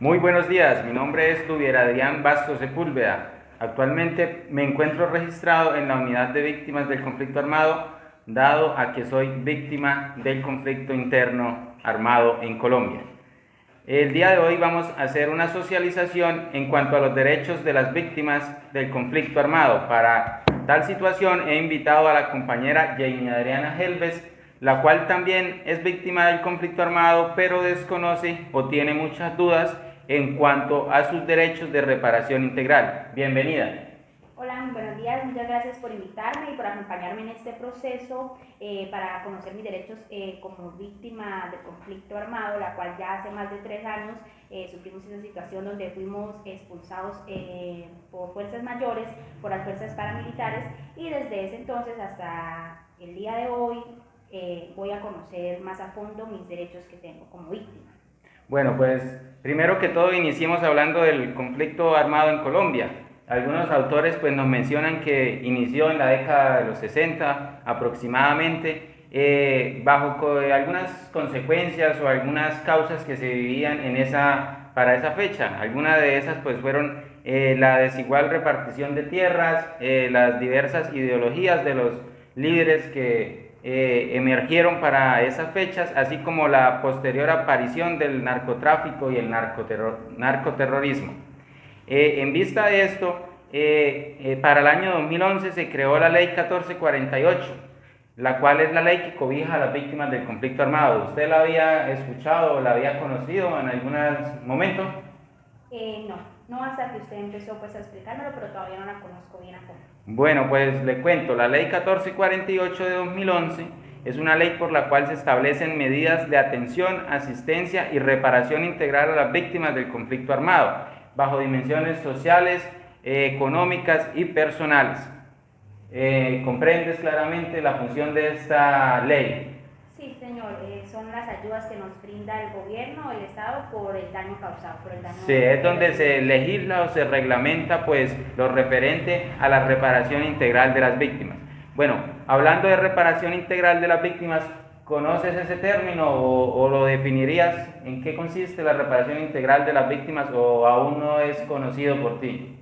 Muy buenos días, mi nombre es Duvier Adrián Bastos Sepúlveda. Actualmente me encuentro registrado en la unidad de víctimas del conflicto armado, dado a que soy víctima del conflicto interno armado en Colombia. El día de hoy vamos a hacer una socialización en cuanto a los derechos de las víctimas del conflicto armado. Para tal situación he invitado a la compañera Jamie Adriana Helves, la cual también es víctima del conflicto armado, pero desconoce o tiene muchas dudas en cuanto a sus derechos de reparación integral. Bienvenida. Hola, buenos días. Muchas gracias por invitarme y por acompañarme en este proceso para conocer mis derechos como víctima del conflicto armado, la cual ya hace más de 3 años sufrimos esa situación donde fuimos expulsados por fuerzas mayores, por las fuerzas paramilitares, y desde ese entonces hasta el día de hoy voy a conocer más a fondo mis derechos que tengo como víctima. Bueno, pues primero que todo iniciemos hablando del conflicto armado en Colombia. Algunos autores pues nos mencionan que inició en la década de los 60 aproximadamente, bajo algunas consecuencias o algunas causas que se vivían para esa fecha. Algunas de esas pues fueron la desigual repartición de tierras, las diversas ideologías de los líderes que emergieron para esas fechas, así como la posterior aparición del narcotráfico y el narcoterrorismo. En vista de esto, para el año 2011 se creó la ley 1448, la cual es la ley que cobija a las víctimas del conflicto armado. ¿Usted la había escuchado o la había conocido en algún momento? No, no hasta que usted empezó pues a explicármelo, pero todavía no la conozco bien a fondo. Bueno, pues le cuento, la ley 1448 de 2011 es una ley por la cual se establecen medidas de atención, asistencia y reparación integral a las víctimas del conflicto armado, bajo dimensiones sociales, económicas y personales. ¿Comprendes claramente la función de esta ley? Sí, señor, son las ayudas que nos brinda el gobierno o el Estado por el daño causado, por el daño Sí, es donde se recibido. legisla o se reglamenta pues lo referente a la reparación integral de las víctimas. Bueno, hablando de reparación integral de las víctimas, ¿conoces ese término o lo definirías? ¿En qué consiste la reparación integral de las víctimas o aún no es conocido por ti?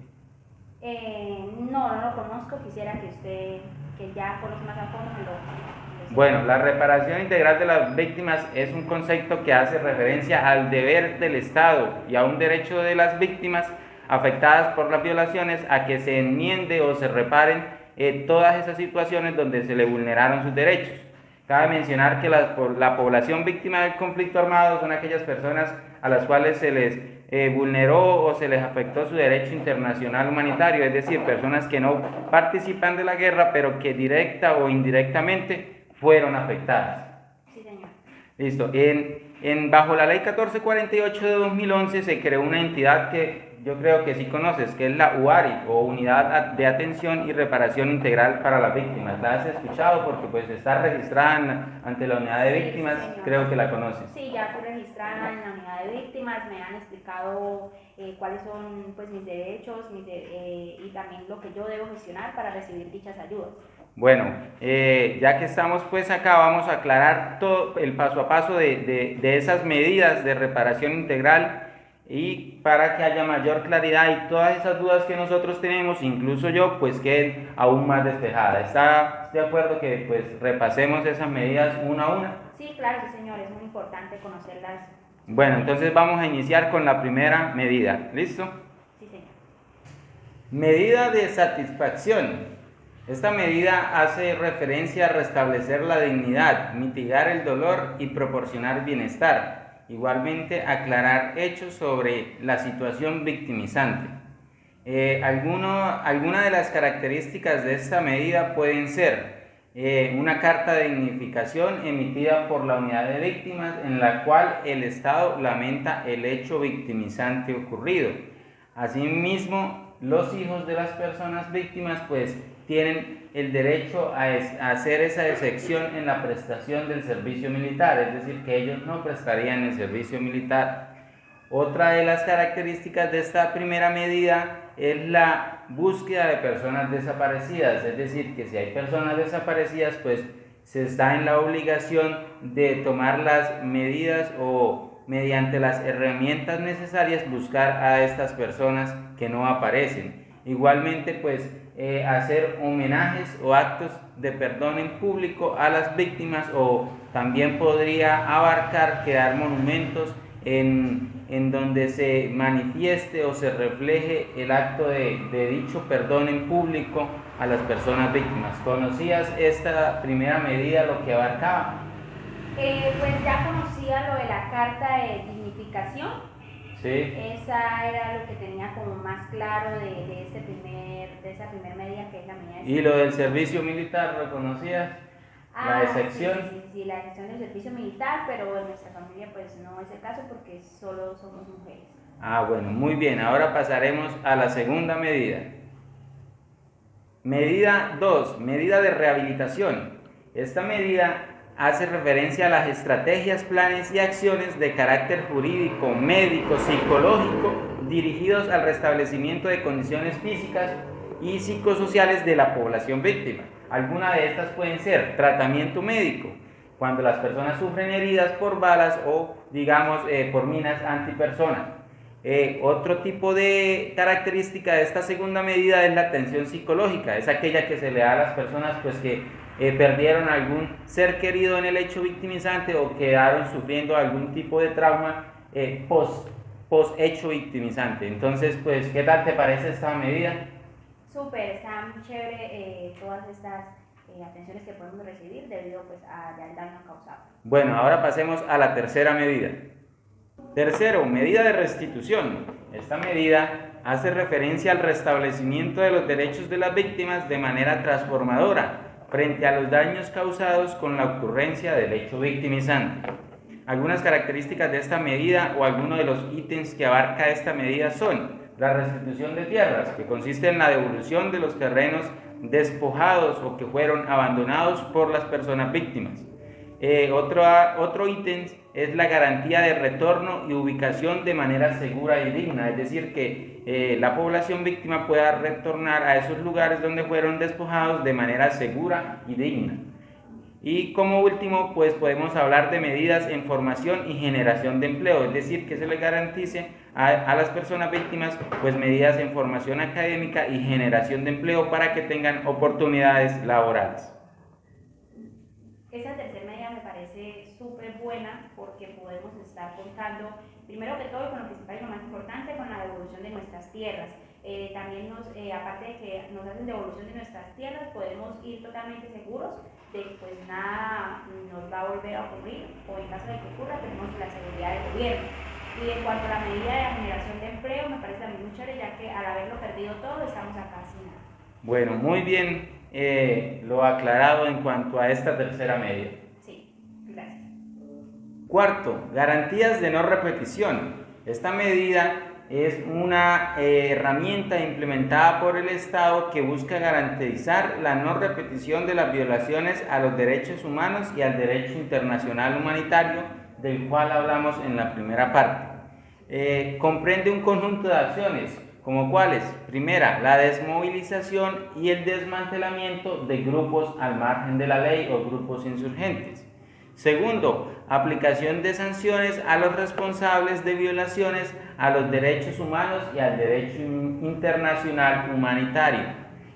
No, no lo conozco, quisiera que usted, que ya conoce más a fondo, me lo Bueno, explique. la reparación integral de las víctimas es un concepto que hace referencia al deber del Estado y a un derecho de las víctimas afectadas por las violaciones a que se enmiende o se reparen todas esas situaciones donde se le vulneraron sus derechos. Cabe mencionar que la población víctima del conflicto armado son aquellas personas a las cuales se les vulneró o se les afectó su derecho internacional humanitario, es decir, personas que no participan de la guerra, pero que directa o indirectamente fueron afectadas. Sí, señor. Listo. Bajo la ley 1448 de 2011 se creó una entidad que yo creo que sí conoces, que es la UARI, o Unidad de Atención y Reparación Integral para las Víctimas. ¿La has escuchado? Porque pues está registrada ante la Unidad de Sí, sí, Víctimas, señor. creo que la conoces. Sí, ya fui registrada en la unidad de víctimas, me han explicado cuáles son pues mis derechos y también lo que yo debo gestionar para recibir dichas ayudas. Bueno, ya que estamos pues acá, vamos a aclarar todo el paso a paso de esas medidas de reparación integral y para que haya mayor claridad y todas esas dudas que nosotros tenemos, incluso yo, pues queden aún más despejadas. ¿Está de acuerdo que pues repasemos esas medidas una a una? Sí, claro, sí, señor, es muy importante conocerlas Bueno, bien. entonces vamos a iniciar con la primera medida. ¿Listo? Sí, señor. Medida de satisfacción. Esta medida hace referencia a restablecer la dignidad, mitigar el dolor y proporcionar bienestar. Igualmente, aclarar hechos sobre la situación victimizante. Algunas de las características de esta medida pueden ser una carta de dignificación emitida por la unidad de víctimas en la cual el Estado lamenta el hecho victimizante ocurrido. Asimismo, los hijos de las personas víctimas pues tienen el derecho a hacer esa excepción en la prestación del servicio militar, es decir, que ellos no prestarían el servicio militar. Otra de las características de esta primera medida es la búsqueda de personas desaparecidas, es decir, que si hay personas desaparecidas, pues se está en la obligación de tomar las medidas o mediante las herramientas necesarias buscar a estas personas que no aparecen. Igualmente, pues hacer homenajes o actos de perdón en público a las víctimas, o también podría abarcar crear monumentos en donde se manifieste o se refleje el acto de dicho perdón en público a las personas víctimas. ¿Conocías esta primera medida, lo que abarcaba? Pues ya conocía lo de la carta de dignificación. Sí. Esa era lo que tenía como más claro de esa primera medida, que es la medida de... ¿Y lo del servicio militar, lo conocías? La excepción. Sí, la excepción del servicio militar, pero en nuestra familia pues no es el caso porque solo somos mujeres. Bueno, muy bien. Ahora pasaremos a la segunda medida. Medida 2, medida de rehabilitación. Esta medida hace referencia a las estrategias, planes y acciones de carácter jurídico, médico, psicológico, dirigidos al restablecimiento de condiciones físicas y psicosociales de la población víctima. Algunas de estas pueden ser tratamiento médico, cuando las personas sufren heridas por balas o, digamos, por minas antipersona. Otro tipo de característica de esta segunda medida es la atención psicológica. Es aquella que se le da a las personas pues, que perdieron algún ser querido en el hecho victimizante o quedaron sufriendo algún tipo de trauma post hecho victimizante. Entonces, pues, ¿qué tal te parece esta medida? Súper, está muy chévere todas estas atenciones que podemos recibir debido pues al daño causado. Bueno, ahora pasemos a la tercera medida. Tercero, medida de restitución. Esta medida hace referencia al restablecimiento de los derechos de las víctimas de manera transformadora frente a los daños causados con la ocurrencia del hecho victimizante. Algunas características de esta medida o algunos de los ítems que abarca esta medida son la restitución de tierras, que consiste en la devolución de los terrenos despojados o que fueron abandonados por las personas víctimas. Otro ítem es la garantía de retorno y ubicación de manera segura y digna, es decir, que la población víctima pueda retornar a esos lugares donde fueron despojados de manera segura y digna. Y como último, pues podemos hablar de medidas en formación y generación de empleo, es decir, que se les garantice a las personas víctimas pues medidas en formación académica y generación de empleo para que tengan oportunidades laborales. Esa tercera medida me parece súper buena porque podemos estar contando, primero que todo, con lo principal y lo más importante, con la devolución de nuestras tierras. También aparte de que nos hacen devolución de nuestras tierras, podemos ir totalmente seguros de que pues nada nos va a volver a ocurrir, o en caso de que ocurra tenemos la seguridad del gobierno. Y en cuanto a la medida de la generación de empleo, me parece también muy chévere, ya que al haberlo perdido todo, estamos acá sin nada. Bueno, muy bien lo aclarado en cuanto a esta tercera medida. Sí, gracias. Cuarto, garantías de no repetición. Esta medida es una herramienta implementada por el Estado que busca garantizar la no repetición de las violaciones a los derechos humanos y al derecho internacional humanitario, del cual hablamos en la primera parte. Comprende un conjunto de acciones, como cuáles: primera, la desmovilización y el desmantelamiento de grupos al margen de la ley o grupos insurgentes. Segundo, aplicación de sanciones a los responsables de violaciones a los derechos humanos y al derecho internacional humanitario.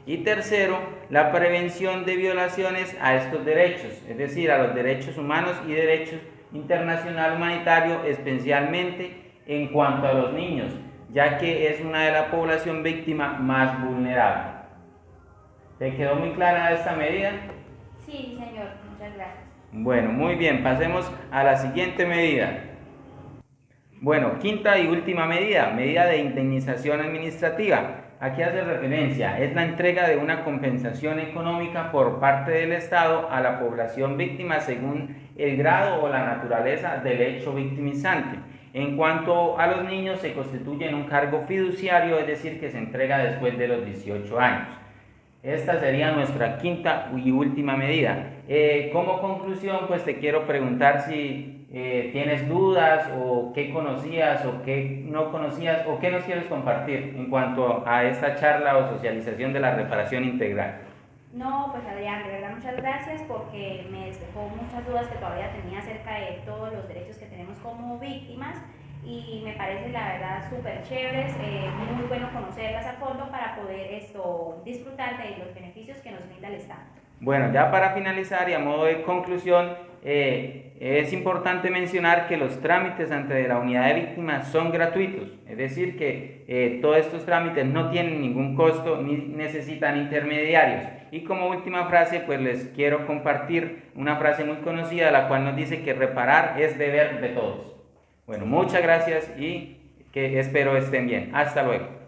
Y tercero, la prevención de violaciones a estos derechos, es decir, a los derechos humanos y derechos internacional humanitario, especialmente en cuanto a los niños, ya que es una de la población víctima más vulnerable. ¿Te quedó muy clara esta medida? Sí, señor, muchas gracias. Bueno, muy bien, pasemos a la siguiente medida. Bueno, quinta y última medida, medida de indemnización administrativa. Aquí hace referencia, es la entrega de una compensación económica por parte del Estado a la población víctima según el grado o la naturaleza del hecho victimizante. En cuanto a los niños, se constituye en un cargo fiduciario, es decir, que se entrega después de los 18 años. Esta sería nuestra quinta y última medida. Como conclusión, pues te quiero preguntar si tienes dudas o qué conocías o qué no conocías o qué nos quieres compartir en cuanto a esta charla o socialización de la reparación integral. No, pues Adrián, de verdad muchas gracias porque me despejó muchas dudas que todavía tenía acerca de todos los derechos que tenemos como víctimas y me parece la verdad súper chéveres, muy bueno conocerlas a fondo para poder disfrutar de los beneficios que nos brinda el Estado. Bueno, ya para finalizar y a modo de conclusión, es importante mencionar que los trámites ante la unidad de víctimas son gratuitos, es decir, que todos estos trámites no tienen ningún costo ni necesitan intermediarios. Y como última frase, pues les quiero compartir una frase muy conocida, la cual nos dice que reparar es deber de todos. Bueno, muchas gracias y que espero estén bien. Hasta luego.